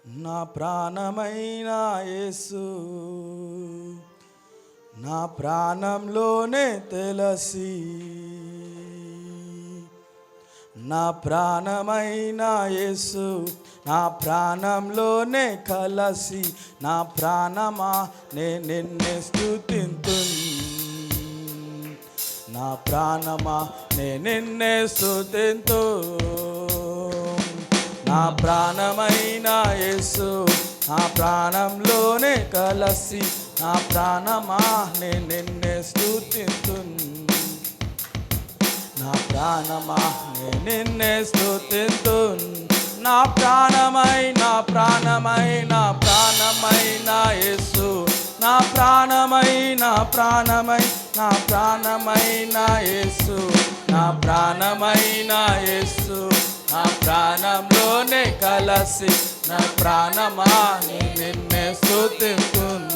నా ప్రాణమైన యేసు నా ప్రాణంలోనే తెలిసి, నా ప్రాణమైన యేసు నా ప్రాణంలోనే కలసి, నా ప్రాణమా నిన్నే స్తుతింతున్, నా ప్రాణమా నిన్నే స్తుతింతు, నా ప్రాణమైన యేసు నా ప్రాణంలోనే కలసి, నా ప్రాణమా నిన్నే స్తుతింతున్, నా ప్రాణమా నిన్నే స్తుతింతున్, నా ప్రాణమైన యేసు నా ప్రాణమైన యేసు నా ప్రాణమైన యేసు నా ప్రాణంలోనే కలసి, నా ప్రాణమా నిన్నే స్తుతింతున్,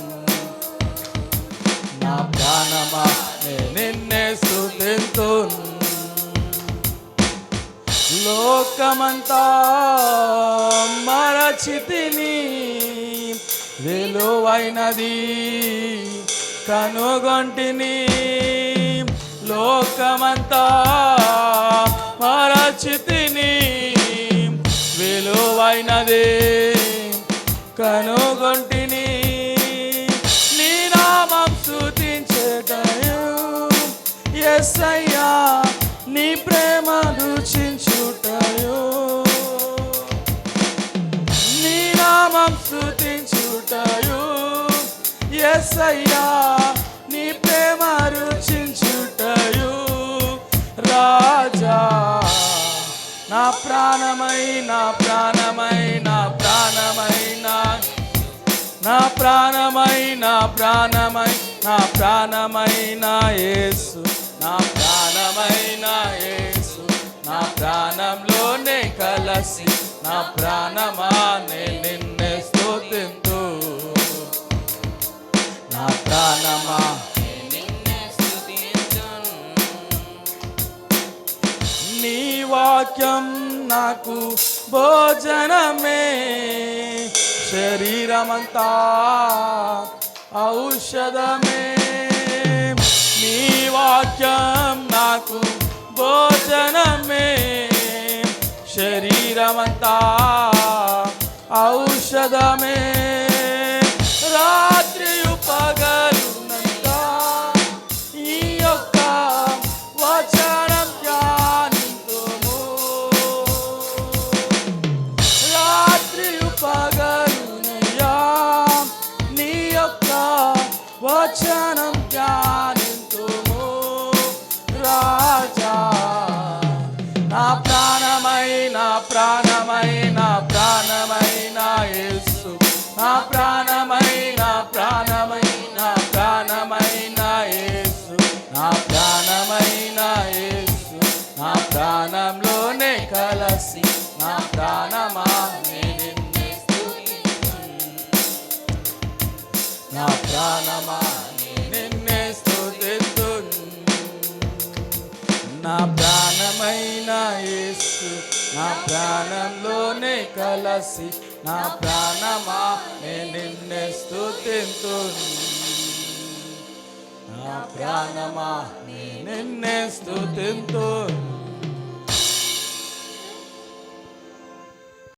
నా ప్రాణమా నిన్నే స్తుతింతున్. లోకమంతా మరచితిని, విలువైనది కనుగొంటిని, లోకమంతా మరచితిని, విలువైనది కనుగొంటిని, నీ నామం స్తుతించేటయు యేసయ్యా, నీ ప్రేమ రుచించుటయు, నీ నామం స్తుతించుటయు యేసయ్యా, నీ ప్రేమ రుచించుటయు, రాజా నా ప్రాణమైన యేసు నా ప్రాణమైన యేసు నా ప్రాణంలోనే కలసి, నా ప్రాణమా నిన్నే స్తుతింతు, నా ప్రాణమా నిన్నే స్తుతింతున్. నీ వాక్యం నాకు భోజనమే, శరీరమంతా ఔషధమే, నీ వాక్యం నాకు భోజనమే, శరీరమంతా ఔషధమే, రాత్రియు పగలునంతా ఈ యొక్క వచనం ధ్యానింతుము, రాత్రియు పగలునయ్యా నీ యొక్క వచనం ధ్యానింతుము, రాజా నా ప్రాణమైన యేసు నా ప్రాణమైన యేసు నా ప్రాణమైన యేసు నా ప్రాణంలోనే కలసి, నా ప్రాణమా నిన్నే స్తుతింతున్, నా ప్రాణమా నిన్నే స్తుతింతున్, నా ప్రాణమైన యేసు నా ప్రాణంలోనే కలసి, నా ప్రాణమా నిన్నే స్తుతింతున్, నా ప్రాణమా నిన్నే స్తుతింతున్.